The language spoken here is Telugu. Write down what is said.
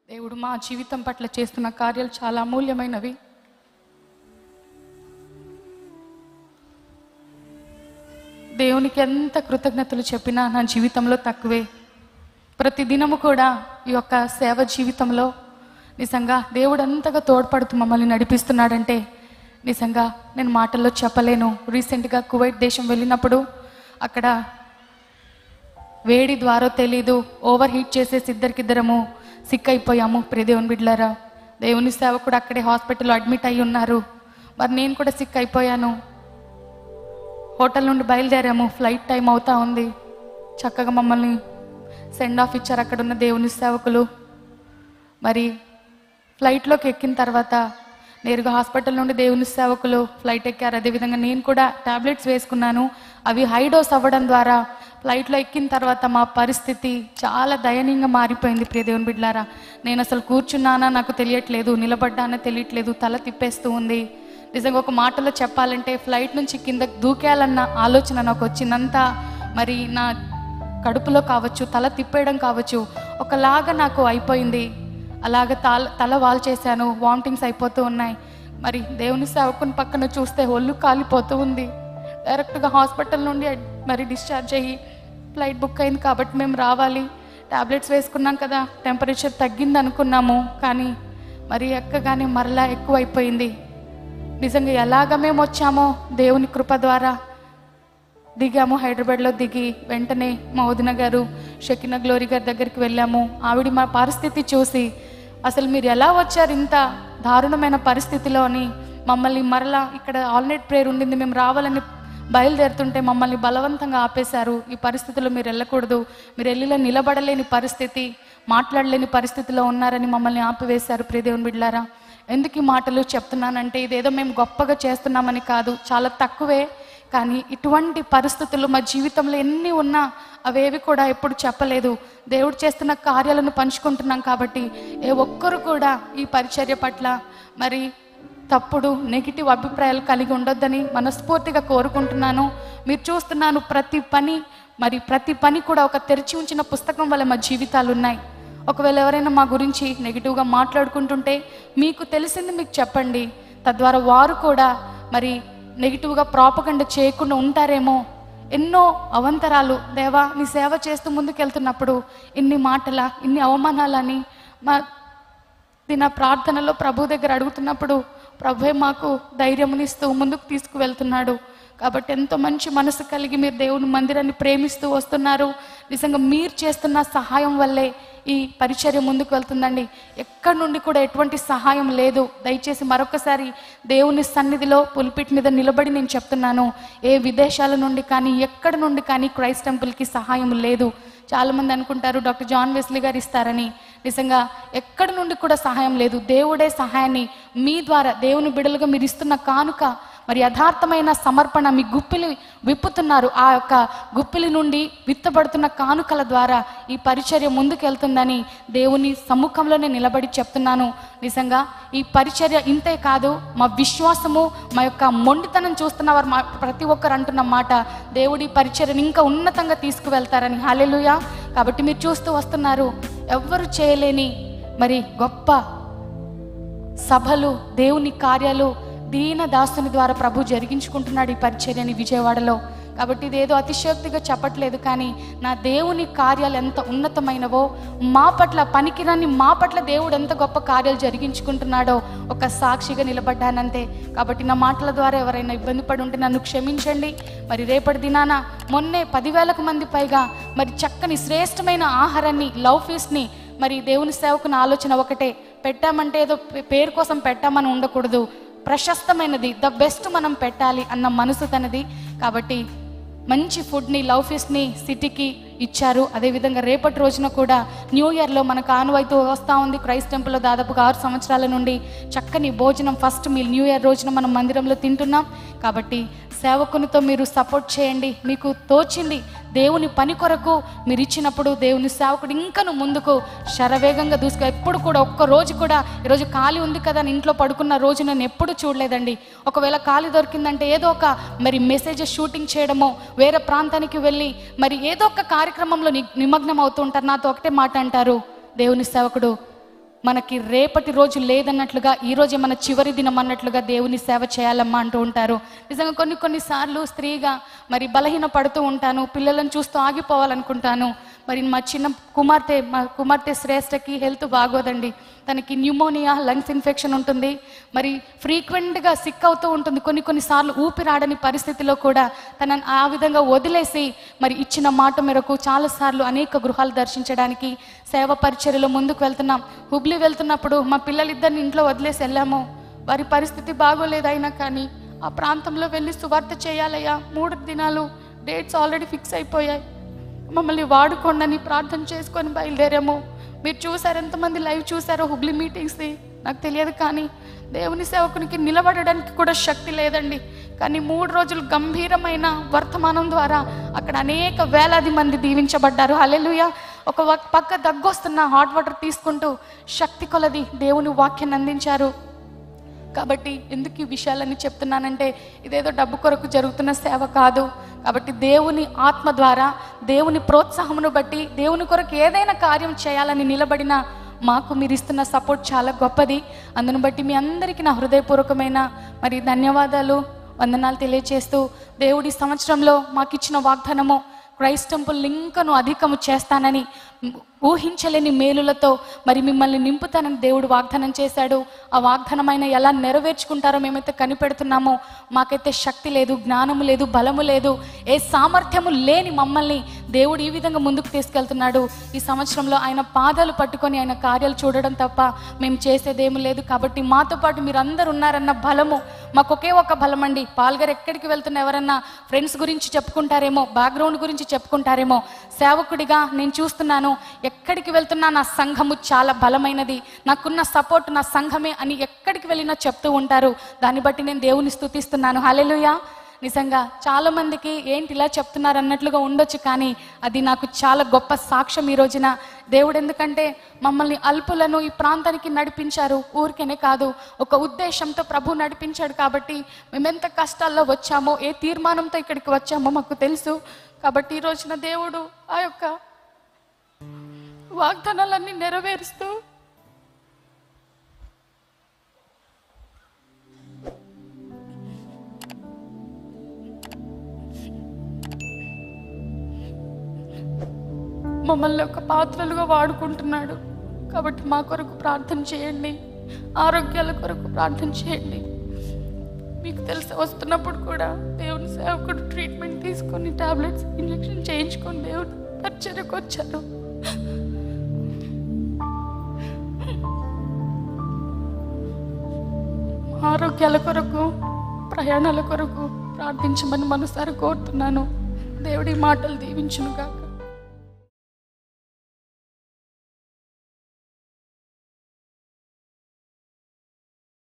దేవుడు మా జీవితం పట్ల చేస్తున్న కార్యాలు చాలా అమూల్యమైనవి. దేవునికి ఎంత కృతజ్ఞతలు చెప్పినా నా జీవితంలో తక్కువే. ప్రతి దినము కూడా ఈ యొక్క సేవ జీవితంలో నిజంగా దేవుడు అంతగా తోడ్పడుతూ మమ్మల్ని నడిపిస్తున్నాడంటే నిజంగా నేను మాటల్లో చెప్పలేను. రీసెంట్గా కువైట్ దేశం వెళ్ళినప్పుడు అక్కడ వేడి ద్వారో తెలీదు ఓవర్ హీట్ చేసేసి ఇద్దరికిద్దరము సిక్ అయిపోయాము. దేవుని బిడ్డలారా, దేవుని సేవకుడు అక్కడే హాస్పిటల్లో అడ్మిట్ అయి ఉన్నారు. మరి నేను కూడా సిక్ అయిపోయాను. హోటల్ నుండి బయలుదేరాము. ఫ్లైట్ టైం అవుతా ఉంది. చక్కగా మమ్మల్ని సెండ్ ఆఫ్ ఇచ్చారు అక్కడ ఉన్న దేవుని సేవకులు. మరి ఫ్లైట్లోకి ఎక్కిన తర్వాత నేరుగా హాస్పిటల్ నుండి దేవుని సేవకులు ఫ్లైట్ ఎక్కారు. అదేవిధంగా నేను కూడా టాబ్లెట్స్ వేసుకున్నాను. అవి హై డోస్ అవ్వడం ద్వారా ఫ్లైట్లో ఎక్కిన తర్వాత మా పరిస్థితి చాలా దయనీయంగా మారిపోయింది. దేవుని బిడ్డలారా, నేను అసలు కూర్చున్నానా నాకు తెలియట్లేదు, నిలబడ్డానా తెలియట్లేదు, తల తిప్పేస్తూ ఉంది. నిజంగా ఒక మాటలో చెప్పాలంటే ఫ్లైట్ నుంచి కింద దూకేయాలన్న ఆలోచన నాకు వచ్చిందంతా. మరి నా కడుపులో కావచ్చు, తల తిప్పేయడం కావచ్చు, ఒకలాగా నాకు అయిపోయింది. అలాగ తల వాల్చేశాను. వామిటింగ్స్ అయిపోతూ ఉన్నాయి. మరి దేవుని సేవకుని పక్కన చూస్తే ఒళ్ళు కాలిపోతూ ఉంది. డైరెక్ట్గా హాస్పిటల్ నుండి మరి డిశ్చార్జ్ అయ్యి ఫ్లైట్ బుక్ అయింది కాబట్టి మేము రావాలి. టాబ్లెట్స్ వేసుకున్నాం కదా, టెంపరేచర్ తగ్గింది అనుకున్నాము. కానీ మరి ఎక్కగానే మరలా ఎక్కువ అయిపోయింది. నిజంగా ఎలాగ మేము వచ్చామో దేవుని కృప ద్వారా దిగాము. హైదరాబాద్లో దిగి వెంటనే మా వదిన గారు షకీనా గ్లోరీ గారి దగ్గరికి వెళ్ళాము. ఆవిడ మా పరిస్థితి చూసి అసలు మీరు ఎలా వచ్చారు ఇంత దారుణమైన పరిస్థితిలో అని మమ్మల్ని మరలా ఇక్కడ ఆల్నైట్ ప్రేయర్ ఉండింది, మేము రావాలని బయలుదేరుతుంటే మమ్మల్ని బలవంతంగా ఆపేశారు. ఈ పరిస్థితిలో మీరు వెళ్ళకూడదు, మీరు వెళ్ళిలో నిలబడలేని పరిస్థితి, మాట్లాడలేని పరిస్థితిలో ఉన్నారని మమ్మల్ని ఆపివేశారు. దేవుని బిడ్డలారా, ఎందుకు ఈ మాటలు చెప్తున్నానంటే ఇదేదో మేము గొప్పగా చేస్తున్నామని కాదు, చాలా తక్కువే. కానీ ఇటువంటి పరిస్థితులు మా జీవితంలో ఎన్ని ఉన్నా అవేవి కూడా ఎప్పుడు చెప్పలేదు. దేవుడు చేస్తున్న కార్యాలను పంచుకుంటున్నాం కాబట్టి ఏ ఒక్కరు కూడా ఈ పరిచర్య పట్ల మరి తప్పుడు నెగిటివ్ అభిప్రాయాలు కలిగి ఉండొద్దని మనస్ఫూర్తిగా కోరుకుంటున్నాను. మీరు చూస్తున్నాను ప్రతి పని కూడా ఒక తెరిచి ఉంచిన పుస్తకం వల్ల మా జీవితాలు ఉన్నాయి. ఒకవేళ ఎవరైనా మా గురించి నెగిటివ్గా మాట్లాడుకుంటుంటే మీకు తెలిసింది మీకు చెప్పండి. తద్వారా వారు కూడా మరి నెగిటివ్గా ప్రాపగండ చేయకుండా ఉంటారేమో. ఎన్నో అవంతరాలు దేవా నీ సేవ చేస్తూ ముందుకెళ్తున్నప్పుడు ఇన్ని ఇన్ని అవమానాలని నా ప్రార్థనలో ప్రభు దగ్గర అడుగుతున్నప్పుడు ప్రభువే మాకు ధైర్యమునిస్తూ ముందుకు తీసుకువెళ్తున్నాడు. కాబట్టి ఎంతో మంచి మనసు కలిగి మీరు దేవుని మందిరాన్ని ప్రేమిస్తూ వస్తున్నారు. నిజంగా మీరు చేస్తున్న సహాయం వల్లే ఈ పరిచర్య ముందుకు వెళ్తుందండి. ఎక్కడి నుండి కూడా ఎటువంటి సహాయం లేదు. దయచేసి మరొకసారి దేవుని సన్నిధిలో పుల్పిట్ మీద నిలబడి నేను చెప్తున్నాను, ఏ విదేశాల నుండి కానీ ఎక్కడి నుండి కానీ క్రైస్ట్ టెంపుల్కి సహాయం లేదు. చాలామంది అనుకుంటారు డాక్టర్ జాన్ వెస్లీ గారు ఇస్తారని. నిజంగా ఎక్కడి నుండి కూడా సహాయం లేదు. దేవుడే సహాయాన్ని మీ ద్వారా దేవుని బిడ్డలుగా మీరు ఇస్తున్న కానుక మరి యథార్థమైన సమర్పణ మీ గుప్పిలి విప్పుతున్నారు. ఆ యొక్క గుప్పిలి నుండి విత్తబడుతున్న కానుకల ద్వారా ఈ పరిచర్య ముందుకెళ్తుందని దేవుని సమ్ముఖంలోనే నిలబడి చెప్తున్నాను. నిజంగా ఈ పరిచర్య ఇంతే కాదు, మా విశ్వాసము మా యొక్క మొండితనం చూస్తున్నవారు ప్రతి ఒక్కరు అంటున్న మాట, దేవుడి పరిచర్యను ఇంకా ఉన్నతంగా తీసుకువెళ్తారని. హల్లెలూయా. కాబట్టి మీరు చూస్తూ వస్తున్నారు, ఎవ్వరు చేయలేని మరి గొప్ప సభలు, దేవుని కార్యాలు దీన దాసుని ద్వారా ప్రభు జరిగించుకుంటున్నాడు ఈ పరిచర్యని విజయవాడలో. కాబట్టి ఇదేదో అతిశయోక్తిగా చెప్పట్లేదు, కానీ నా దేవుని కార్యాలు ఎంత ఉన్నతమైనవో, మా పట్ల పనికిరాని మా పట్ల దేవుడు ఎంత గొప్ప కార్యాలు జరిగించుకుంటున్నాడో ఒక సాక్షిగా నిలబడ్డానంతే. కాబట్టి నా మాటల ద్వారా ఎవరైనా ఇబ్బంది పడి ఉంటే నన్ను క్షమించండి. మరి రేపటి దినాన మొన్నే 10,000 మంది పైగా మరి చక్కని శ్రేష్టమైన ఆహారాన్ని, లవ్ ఫీస్ట్ని మరి దేవుని సేవకుని ఆలోచన ఒకటే, పెట్టామంటే ఏదో పేరు కోసం పెట్టామని ఉండకూడదు, ప్రశస్తమైనది ద బెస్ట్ మనం పెట్టాలి అన్న మనసు తనది. కాబట్టి మంచి ఫుడ్ని, లవ్ ఫీస్ట్ని సిటీకి ఇచ్చారు. అదేవిధంగా రేపటి రోజున కూడా న్యూ ఇయర్లో మనకు ఆనవాయితీ వస్తూ ఉంది. క్రైస్ట్ టెంపుల్లో దాదాపుగా 6 సంవత్సరాల నుండి చక్కని భోజనం ఫస్ట్ మీల్ న్యూ ఇయర్ రోజున మనం మందిరంలో తింటున్నాం. కాబట్టి సేవకునితో మీరు సపోర్ట్ చేయండి. మీకు తోచింది దేవుని పని కొరకు మీరు ఇచ్చినప్పుడు దేవుని సేవకుడు ఇంకను ముందుకు శరవేగంగా దూసుకు. ఎప్పుడు కూడా ఒక్క రోజు కూడా ఈరోజు ఖాళీ ఉంది కదా అని ఇంట్లో పడుకున్న రోజు నేను ఎప్పుడు చూడలేదండి. ఒకవేళ ఖాళీ దొరికిందంటే ఏదో ఒక మరి మెసేజ్ షూటింగ్ చేయడమో, వేరే ప్రాంతానికి వెళ్ళి మరి ఏదో ఒక కార్యక్రమంలో నిమగ్నం అవుతూ ఉంటారు. నాతో ఒకటే మాట అంటారు, దేవుని సేవకుడు మనకి రేపటి రోజు లేదన్నట్లుగా ఈరోజే మన చివరి దినం అన్నట్లుగా దేవుని సేవ చేయాలమ్మా అంటూ ఉంటారు. నిజంగా కొన్నిసార్లు స్త్రీగా మరి బలహీన పడుతూ ఉంటాను, పిల్లలను చూస్తూ ఆగిపోవాలనుకుంటాను. మరి మా కుమార్తె శ్రేష్టకి హెల్త్ బాగోదండి. తనకి న్యూమోనియా, లంగ్స్ ఇన్ఫెక్షన్ ఉంటుంది. మరి ఫ్రీక్వెంట్గా సిక్ అవుతూ ఉంటుంది. కొన్నిసార్లు ఊపిరాడని పరిస్థితిలో కూడా తనని ఆ విధంగా వదిలేసి మరి ఇచ్చిన మాట మేరకు చాలాసార్లు అనేక గృహాలు దర్శించడానికి సేవ పరిచర్యలో ముందుకు వెళ్తున్నాం. హుబ్లీ వెళ్తున్నప్పుడు మా పిల్లలిద్దరిని ఇంట్లో వదిలేసి వెళ్ళాము. వారి పరిస్థితి బాగోలేదైనా కానీ ఆ ప్రాంతంలో వెళ్ళి సువార్త చేయాలయ్యా, 3 దినాలు డేట్స్ ఆల్రెడీ ఫిక్స్ అయిపోయాయి, మమ్మల్ని వాడుకోండి ప్రార్థన చేసుకొని బయలుదేరాము. మీరు చూసారు, ఎంతమంది లైవ్ చూసారో హుబ్లీ మీటింగ్స్ది నాకు తెలియదు, కానీ దేవుని సేవకునికి నిలబడడానికి కూడా శక్తి లేదండి. కానీ 3 రోజులు గంభీరమైన వర్తమానం ద్వారా అక్కడ అనేక వేలాది మంది దీవించబడ్డారు. హల్లెలూయా. ఒక పక్క దగ్గొస్తున్న హాట్ వాటర్ తీసుకుంటూ శక్తి కొలది దేవుని వాక్యాన్ని అందించారు. కాబట్టి ఎందుకు ఈ విషయాలన్నీ చెప్తున్నానంటే ఇదేదో డబ్బు కొరకు జరుగుతున్న సేవ కాదు. కాబట్టి దేవుని ఆత్మ ద్వారా, దేవుని ప్రోత్సాహమును బట్టి, దేవుని కొరకు ఏదైనా కార్యం చేయాలని నిలబడిన మాకు మీరు ఇస్తున్న సపోర్ట్ చాలా గొప్పది. అందును బట్టి మీ అందరికీ నా హృదయపూర్వకమైన మరి ధన్యవాదాలు, వందనాలు తెలియచేస్తూ, దేవుడి సంవత్సరంలో మాకు ఇచ్చిన వాగ్దానము క్రైస్ట్ టెంపుల్ లింకను అధికము చేస్తానని, ఊహించలేని మేలులతో మరి మిమ్మల్ని నింపుతానని దేవుడు వాగ్దానం చేశాడు. ఆ వాగ్దానమైన ఎలా నెరవేర్చుకుంటారో మేమైతే కనిపెడుతున్నామో, మాకైతే శక్తి లేదు, జ్ఞానము లేదు, బలము లేదు, ఏ సామర్థ్యము లేని మమ్మల్ని దేవుడు ఈ విధంగా ముందుకు తీసుకెళ్తున్నాడు. ఈ సంవత్సరంలో ఆయన పాదాలు పట్టుకొని ఆయన కార్యాలు చూడడం తప్ప మేము చేసేదేమీ లేదు. కాబట్టి మాతో పాటు మీరు అందరు ఉన్నారన్న బలము మాకు ఒకే ఒక బలం అండి. పాల్గారు ఎక్కడికి వెళ్తున్నా ఎవరన్నా ఫ్రెండ్స్ గురించి చెప్పుకుంటారేమో, బ్యాక్గ్రౌండ్ గురించి చెప్పుకుంటారేమో, సేవకుడిగా నేను చూస్తున్నాను ఎక్కడికి వెళ్తున్నా నా సంఘము చాలా బలమైనది, నాకున్న సపోర్ట్ నా సంఘమే అని ఎక్కడికి వెళ్ళినా చెప్తూ ఉంటారు. దాన్ని బట్టి నేను దేవుని స్తుతిస్తున్నాను. హల్లెలూయా. నిజంగా చాలా మందికి ఏంటి ఇలా చెప్తున్నారు అన్నట్లుగా ఉండొచ్చు, కానీ అది నాకు చాలా గొప్ప సాక్ష్యం ఈ రోజున. దేవుడు ఎందుకంటే మమ్మల్ని అల్పులను ఈ ప్రాంతానికి నడిపించారు, ఊరికేనే కాదు, ఒక ఉద్దేశంతో ప్రభు నడిపించాడు. కాబట్టి మేమెంత కష్టాల్లో వచ్చామో, ఏ తీర్మానంతో ఇక్కడికి వచ్చామో మాకు తెలుసు. కాబట్టి ఈ రోజున దేవుడు ఆ యొక్క వాగ్దానాలన్నీ నెరవేరుస్తూ మమ్మల్ని ఒక పాత్రలుగా వాడుకుంటున్నాడు. కాబట్టి మా కొరకు ప్రార్థన చేయండి, ఆరోగ్యాల కొరకు ప్రార్థన చేయండి. మీకు తెలిసి వస్తున్నప్పుడు కూడా దేవుని సేవకుడు ట్రీట్మెంట్ తీసుకొని టాబ్లెట్స్ ఇంజెక్షన్ చేయించుకొని దేవుడు పరిచర్యకు వచ్చారు. ఆరోగ్యాల కొరకు, ప్రయాణాల కొరకు ప్రార్థించమని మనసారా కోరుతున్నాను. దేవుడి మాటలు దీవించునుగాక.